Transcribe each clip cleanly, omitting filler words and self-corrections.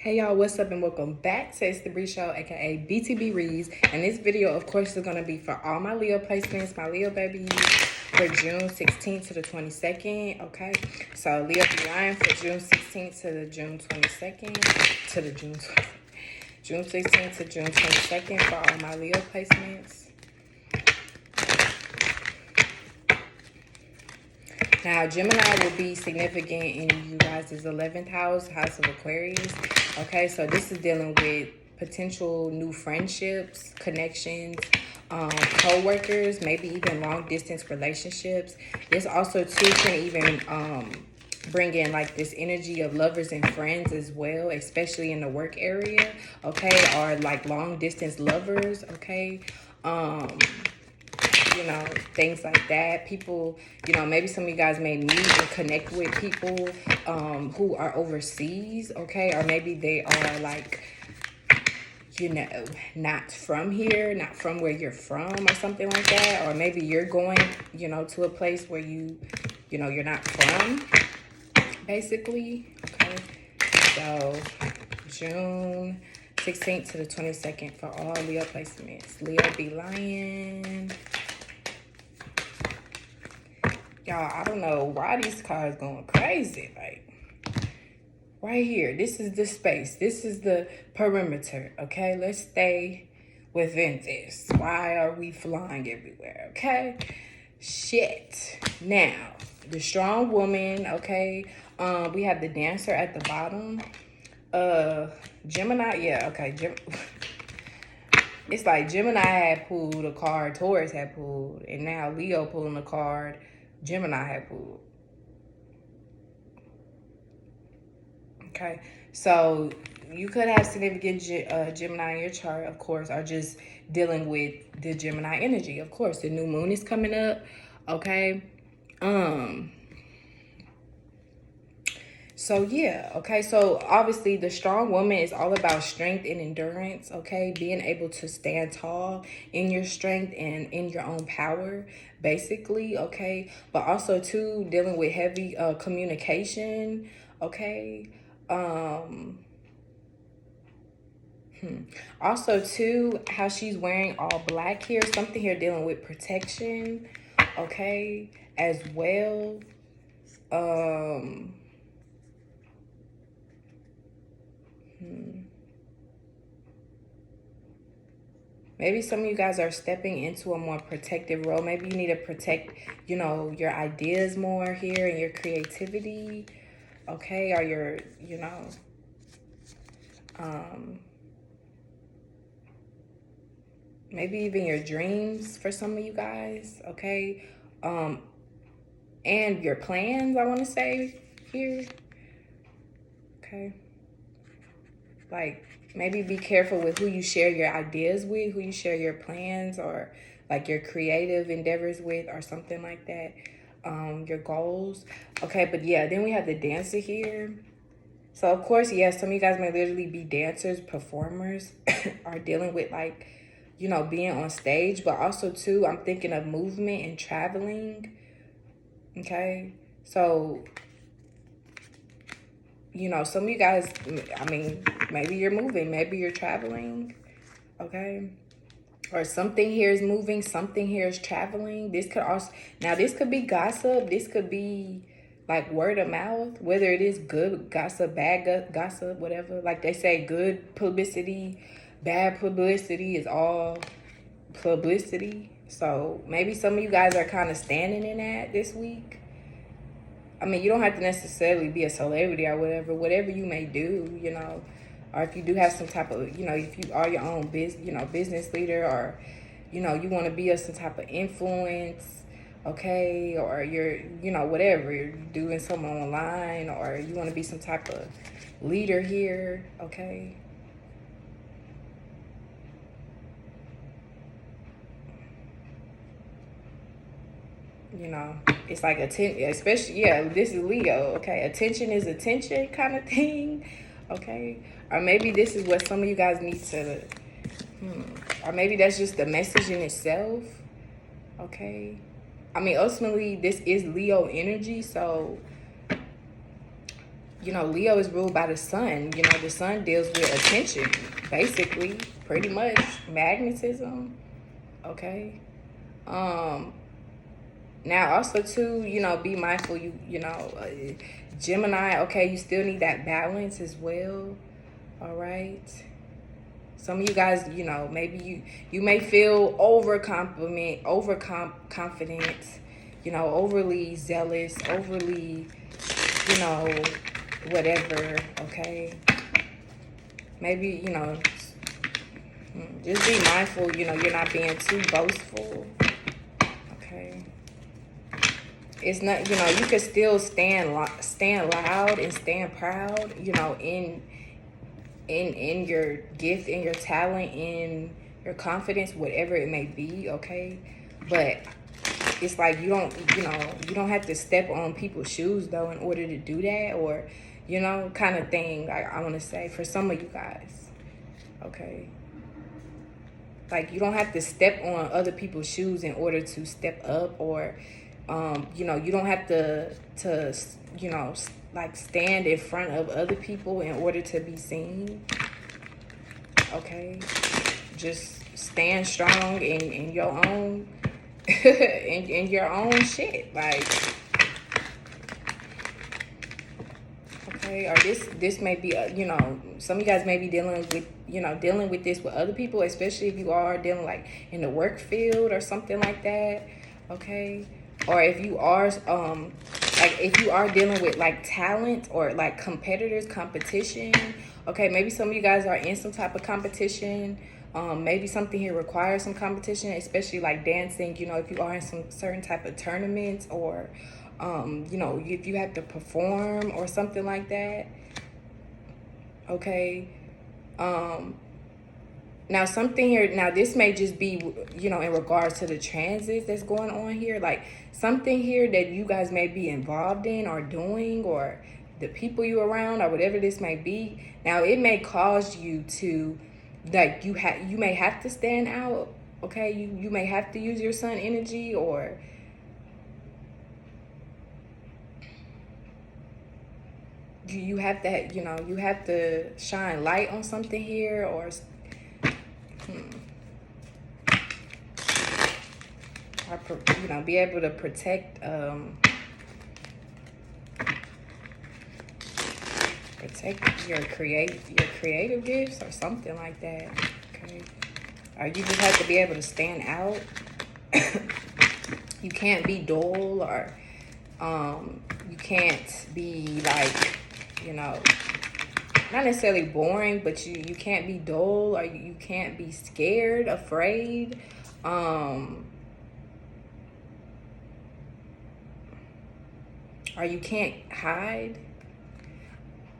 Hey y'all, what's up and welcome back to It's the Bree Show, aka B.T.P reads. And this video, of course, is going to be for all my Leo placements, my Leo babies, for June 16th to the 22nd, okay? So Leo be lying for June 16th to the June 22nd, to the June 16th to June 22nd for all my Leo placements. Now, Gemini will be significant in you guys' 11th house, house of Aquarius. Okay, so this is dealing with potential new friendships, connections, co-workers, maybe even long-distance relationships. This also, too, can even bring in, like, this energy of lovers and friends as well, especially in the work area, okay, or, like, long-distance lovers, okay? You know, things like that. People, you know, maybe some of you guys may meet and connect with people who are overseas, okay? Or maybe they are like, you know, not from here, not from where you're from or something like that. Or maybe you're going, you know, to a place where you know, you're not from, basically, okay? So, June 16th to the 22nd for all Leo placements. Leo be lying. Y'all, I don't know why these cards going crazy. Like, right here, this is the space. This is the perimeter, okay? Let's stay within this. Why are we flying everywhere, okay? Shit. Now, the strong woman, okay? We have the dancer at the bottom. Gemini, yeah, okay. It's like Gemini had pulled a card, Taurus had pulled, and now Leo pulling a card, Gemini had pulled. Okay, so you could have significant Gemini in your chart, of course, or just dealing with the Gemini energy. Of course, the new moon is coming up, okay? So yeah, okay, so obviously the strong woman is all about strength and endurance, okay? Being able to stand tall in your strength and in your own power, basically, okay? But also too, dealing with heavy communication, okay? Also too, how she's wearing all black here, something here dealing with protection, okay, as well. Maybe some of you guys are stepping into a more protective role. Maybe you need to protect, you know, your ideas more here and your creativity, okay? Or your, you know, maybe even your dreams for some of you guys, okay? And your plans, I want to say here, okay? Like, maybe be careful with who you share your ideas with, who you share your plans or like your creative endeavors with or something like that. Your goals. Okay, but yeah, then we have the dancer here. So of course, yes, some of you guys may literally be dancers, performers, are dealing with like, you know, being on stage, but also too, I'm thinking of movement and traveling. Okay, so you know, some of you guys, I mean, maybe you're moving, maybe you're traveling, okay? Or something here is moving, something here is traveling. This could also, now this could be gossip. This could be like word of mouth, whether it is good gossip, bad gossip, whatever. Like they say, good publicity, bad publicity is all publicity. So maybe some of you guys are kind of standing in that this week. I mean, you don't have to necessarily be a celebrity or whatever you may do, you know, or if you do have some type of, you know, if you are your own business leader, or, you know, you want to be some type of influence, okay, or you're, you know, whatever, you're doing something online, or you want to be some type of leader here, okay. You know, it's like attention, especially, yeah, this is Leo, okay? Attention is attention kind of thing, okay? Or maybe this is what some of you guys need to, or maybe that's just the message in itself, okay? I mean, ultimately, this is Leo energy, so, you know, Leo is ruled by the sun. You know, the sun deals with attention, basically, pretty much, magnetism, okay? Now, also, too, you know, be mindful, you know, Gemini, okay, you still need that balance as well, all right? Some of you guys, you know, maybe you may feel confident, you know, overly zealous, overly, you know, whatever, okay? Maybe, you know, just be mindful, you know, you're not being too boastful, okay? It's not, you know, you can still stand loud and stand proud, you know, in your gift, in your talent, in your confidence, whatever it may be, okay? But it's like you don't have to step on people's shoes though in order to do that, or, you know, kind of thing. I want to say for some of you guys, okay? Like, you don't have to step on other people's shoes in order to step up, or you know, you don't have to you know, like, stand in front of other people in order to be seen, okay? Just stand strong in your own in your own shit, like, okay? Or this may be you know, some of you guys may be dealing with this with other people, especially if you are dealing, like, in the work field or something like that, okay? Or if you are like, if you are dealing with, like, talent or, like, competition, okay? Maybe some of you guys are in some type of competition. Maybe something here requires some competition, especially like dancing, you know, if you are in some certain type of tournaments, or you know, if you have to perform or something like that, okay? Now, something here, now this may just be, you know, in regards to the transits that's going on here, like something here that you guys may be involved in or doing, or the people you around, or whatever this may be. Now, it may cause you to, like, you may have to stand out, okay? You may have to use your sun energy, or you have to, you know, you have to shine light on something here, or you know, be able to protect your creative gifts or something like that, okay? Or you just have to be able to stand out. You can't be dull, or you can't be, like, you know, not necessarily boring, but you can't be dull, or you can't be scared, afraid, or you can't hide.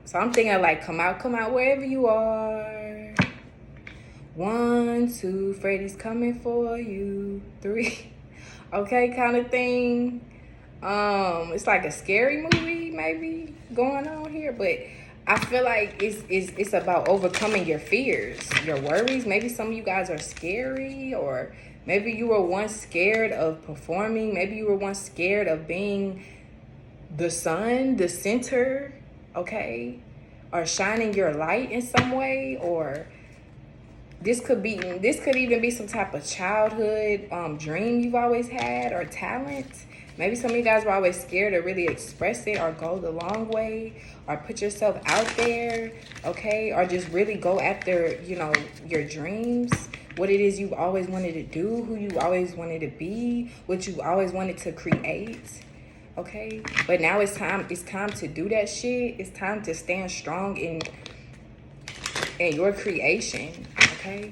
So I'm thinking, like, come out wherever you are. 1, 2, Freddy's coming for you. 3, okay, kind of thing. It's like a scary movie maybe going on here, but I feel like it's about overcoming your fears, your worries. Maybe some of you guys are scary, or maybe you were once scared of performing. Maybe you were once scared of being the sun, the center, okay? Or shining your light in some way, or this could even be some type of childhood dream you've always had, or talent. Maybe some of you guys were always scared to really express it, or go the long way, or put yourself out there, okay? Or just really go after, you know, your dreams, what it is you've always wanted to do, who you always wanted to be, what you always wanted to create, okay? But now it's time to do that shit. It's time to stand strong in your creation, okay?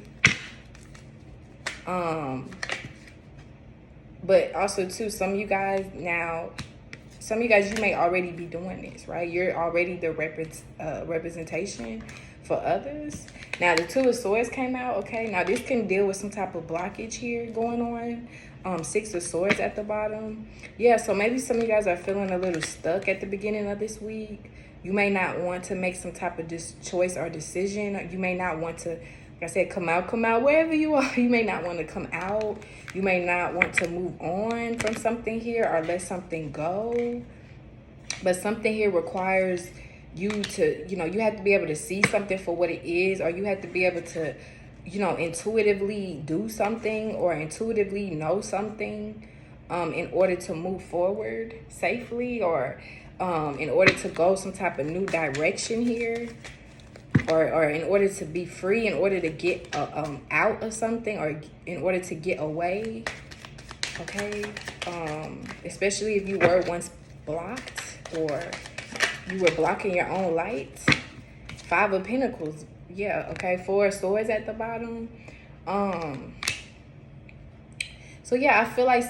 But also too, some of you guys, you may already be doing this, right? You're already the representation for others. Now, the 2 of Swords came out, okay? Now, this can deal with some type of blockage here going on. 6 of Swords at the bottom. Yeah, so maybe some of you guys are feeling a little stuck at the beginning of this week. You may not want to make some type of choice or decision. You may not want to, like I said, come out wherever you are. You may not want to come out. You may not want to move on from something here, or let something go. But something here requires you to, you have to be able to see something for what it is, or you have to be able to, intuitively do something or intuitively know something in order to move forward safely, or in order to go some type of new direction here, or in order to be free, in order to get out of something, or in order to get away. Okay, especially if you were once blocked, or you were blocking your own light. 5 of Pentacles, yeah, okay. 4 of Swords at the bottom. So yeah, I feel like,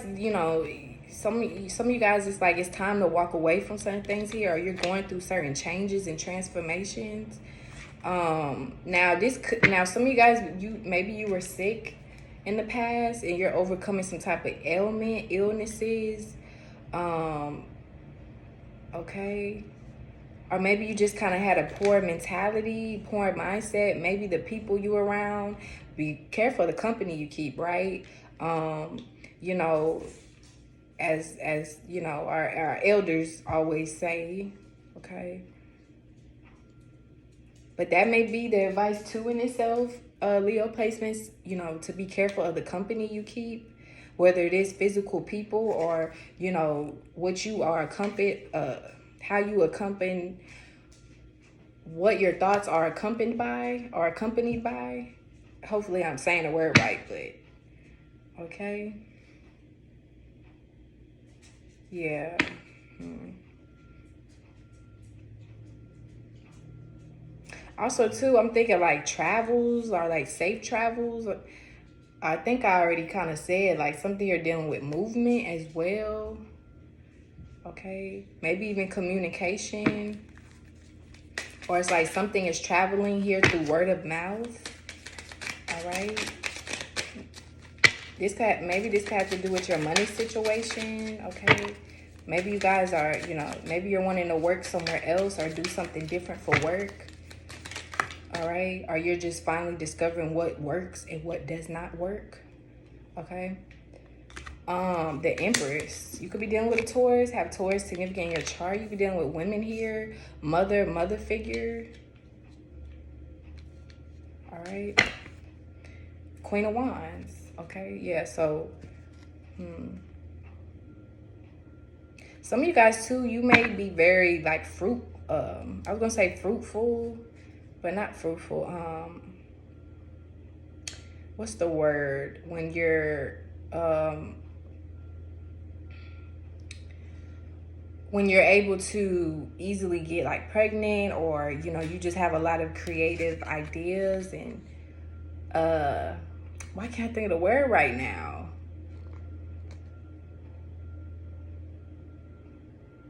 some of you guys, it's like it's time to walk away from certain things here, or you're going through certain changes and transformations. Now some of you guys, maybe you were sick in the past and you're overcoming some type of illnesses. Okay. Or maybe you just kind of had a poor mentality, poor mindset. Maybe the people you around, be careful the company you keep, right? You know, as our elders always say, okay? But that may be the advice too in itself, Leo placements, to be careful of the company you keep, whether it is physical people or, what you are how you accompany, what your thoughts are accompanied by. Hopefully I'm saying the word right, but okay. Yeah. Also too, I'm thinking like travels, or like safe travels. I think I already kind of said like something you're dealing with movement as well. Okay, maybe even communication, or it's like something is traveling here through word of mouth. All right, maybe this could have to do with your money situation. Okay, maybe you guys are, maybe you're wanting to work somewhere else or do something different for work. All right, or you're just finally discovering what works and what does not work. Okay. The Empress. You could be dealing with a Taurus, have Taurus significant in your chart. You could be dealing with women here, mother figure. All right. Queen of Wands. Okay, yeah, so some of you guys too, you may be very like I was gonna say fruitful, but not fruitful. What's the word when you're able to easily get like pregnant, or you just have a lot of creative ideas, and why can't I think of the word right now?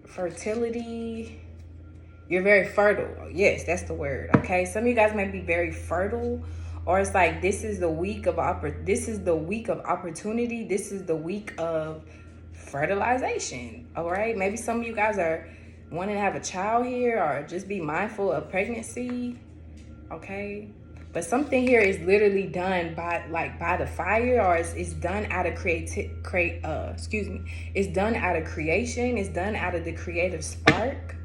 Fertility. You're very fertile. Yes, that's the word. Okay, some of you guys might be very fertile, or it's like this is the week of opportunity. This is the week of fertilization. All right, maybe some of you guys are wanting to have a child here, or just be mindful of pregnancy. Okay, but something here is literally done by the fire, or it's done out of it's done out of creation. It's done out of the creative spark,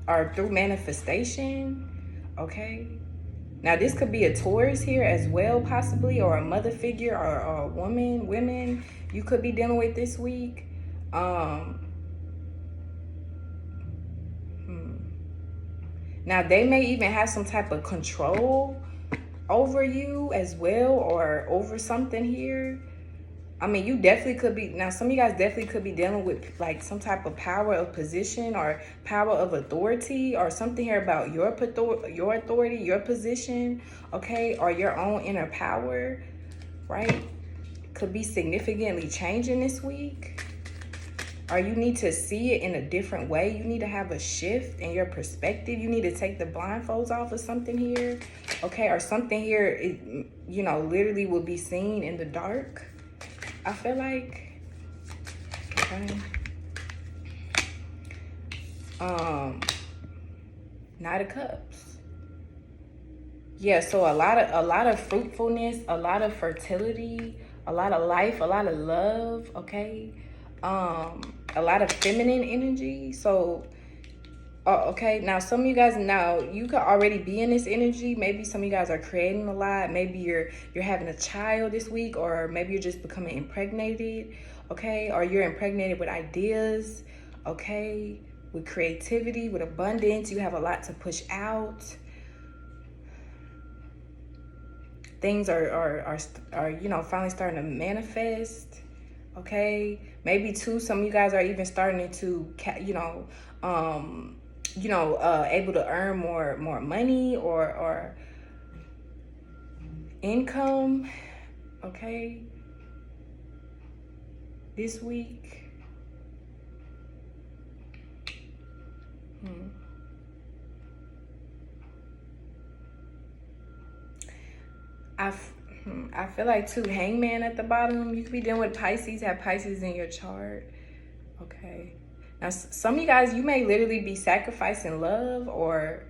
or through manifestation. Okay, now this could be a Taurus here as well, possibly, or a mother figure, or a women you could be dealing with this week. Now they may even have some type of control over you as well, or over something here. I mean, you definitely could be, now some of you guys definitely could be dealing with like some type of power of position, or power of authority, or something here about your authority, your position, okay, or your own inner power, right? Could be significantly changing this week. Or you need to see it in a different way. You need to have a shift in your perspective. You need to take the blindfolds off of something here, okay? Or something here, literally will be seen in the dark, I feel like. Okay. Knight of Cups. Yeah, so a lot of fruitfulness, a lot of fertility, a lot of life, a lot of love, okay? A lot of feminine energy. So Oh, okay. Now, some of you guys, now you could already be in this energy. Maybe some of you guys are creating a lot. Maybe you're having a child this week, or maybe you're just becoming impregnated. Okay, or you're impregnated with ideas. Okay, with creativity, with abundance. You have a lot to push out. Things are finally starting to manifest. Okay, maybe too, some of you guys are even starting to able to earn more money or income. Okay, this week. I, I feel like too, hangman at the bottom. You could be dealing with Pisces, have Pisces in your chart. Okay. Now, some of you guys, you may literally be sacrificing love, or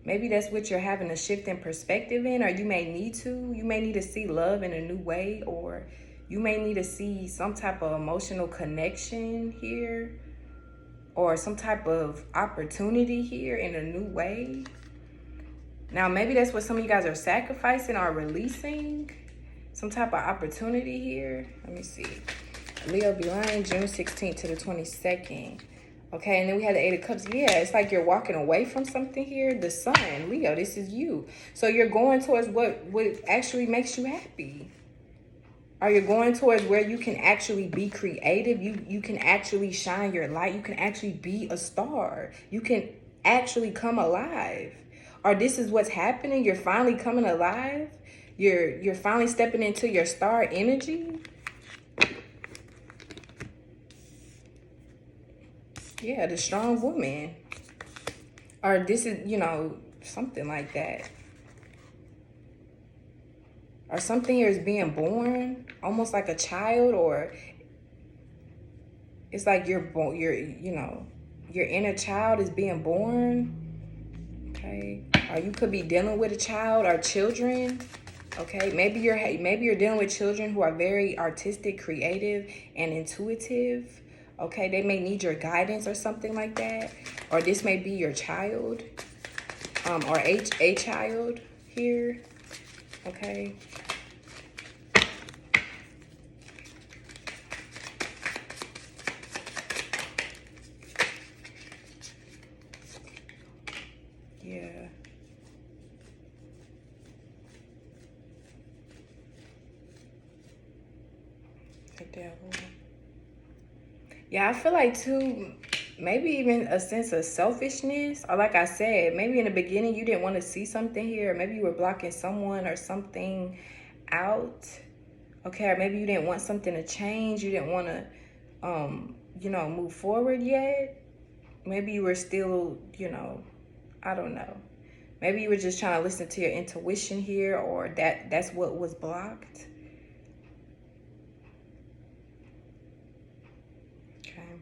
maybe that's what you're having a shift in perspective in, or you may need to. You may need to see love in a new way, or you may need to see some type of emotional connection here, or some type of opportunity here in a new way. Now, maybe that's what some of you guys are sacrificing or releasing. Some type of opportunity here. Let me see. Leo be lying, June 16th to the 22nd. Okay, and then we had the Eight of Cups. Yeah, it's like you're walking away from something here. The Sun, Leo, this is you. So you're going towards what actually makes you happy. Or you're going towards where you can actually be creative. You can actually shine your light. You can actually be a star. You can actually come alive. Or this is what's happening. You're finally coming alive. You're finally stepping into your star energy. Yeah, the strong woman. Or this is, something like that. Or something here is being born, almost like a child, or it's like your inner child is being born. Okay. Or you could be dealing with a child or children. Okay, maybe you're dealing with children who are very artistic, creative, and intuitive. Okay, they may need your guidance or something like that. Or this may be your child, or a child here. Okay. Yeah. The devil. Yeah, I feel like too, maybe even a sense of selfishness. Or like I said, maybe in the beginning you didn't want to see something here. Or maybe you were blocking someone or something out. Okay, or maybe you didn't want something to change. You didn't want to, move forward yet. Maybe you were still, I don't know. Maybe you were just trying to listen to your intuition here, or that's what was blocked. Okay.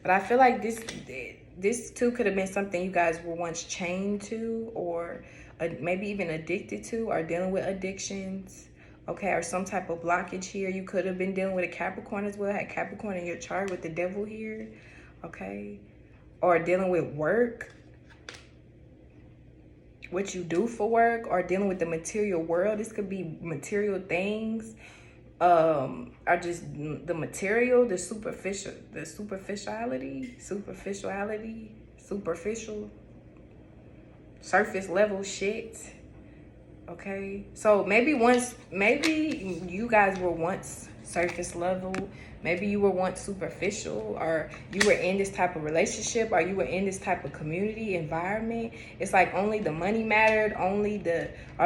But I feel like this too could have been something you guys were once chained to, or maybe even addicted to, or dealing with addictions. Okay, or some type of blockage here. You could have been dealing with a Capricorn as well. Had Capricorn in your chart with the devil here. Okay. Or dealing with work. What you do for work, or dealing with the material world. This could be material things. Are just the material, the superficiality, superficial, surface level shit. Okay, so maybe you guys were once surface level. Maybe you were once superficial, or you were in this type of relationship, or you were in this type of community environment. It's like only the money mattered, or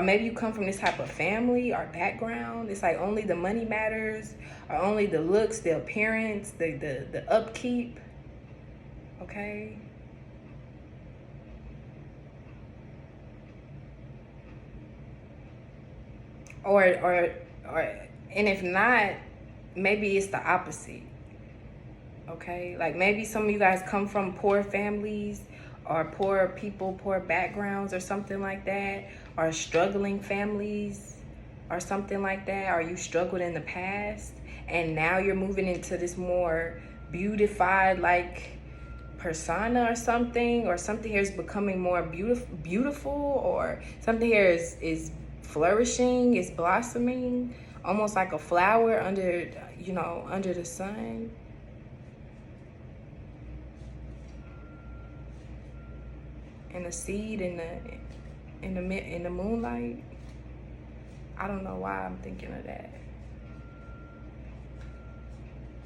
maybe you come from this type of family or background. It's like only the money matters, or only the looks, the appearance, the upkeep. Okay. Or and if not, maybe it's the opposite. Okay, like maybe some of you guys come from poor families, or poor people, poor backgrounds, or something like that, or struggling families or something like that, or you struggled in the past and now you're moving into this more beautified, like, persona or something here is becoming more beautiful, or something here is flourishing, is blossoming, almost like a flower under, you know, under the sun. And a seed in the moonlight. I don't know why I'm thinking of that.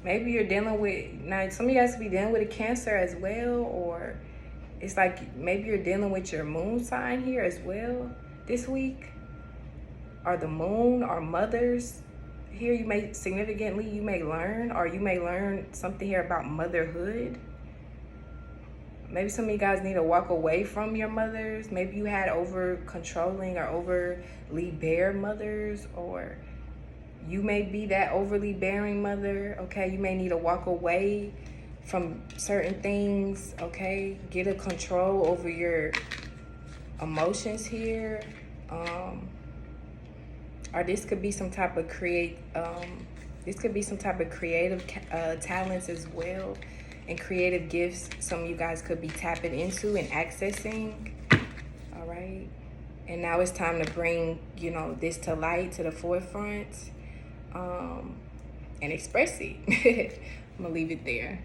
Maybe you're dealing with, now some of you guys could be dealing with a Cancer as well, or it's like maybe you're dealing with your moon sign here as well this week, or the moon, or mothers here. You may significantly, you may learn, or you may learn something here about motherhood. Maybe some of you guys need to walk away from your mothers. Maybe you had over controlling or overly bare mothers, or you may be that overly bearing mother, okay? You may need to walk away from certain things, okay? Get a control over your emotions here. Or this could be some type of creative talents as well, and creative gifts some of you guys could be tapping into and accessing. All right. And now it's time to bring, you know, this to light, to the forefront, and express it. I'm gonna leave it there.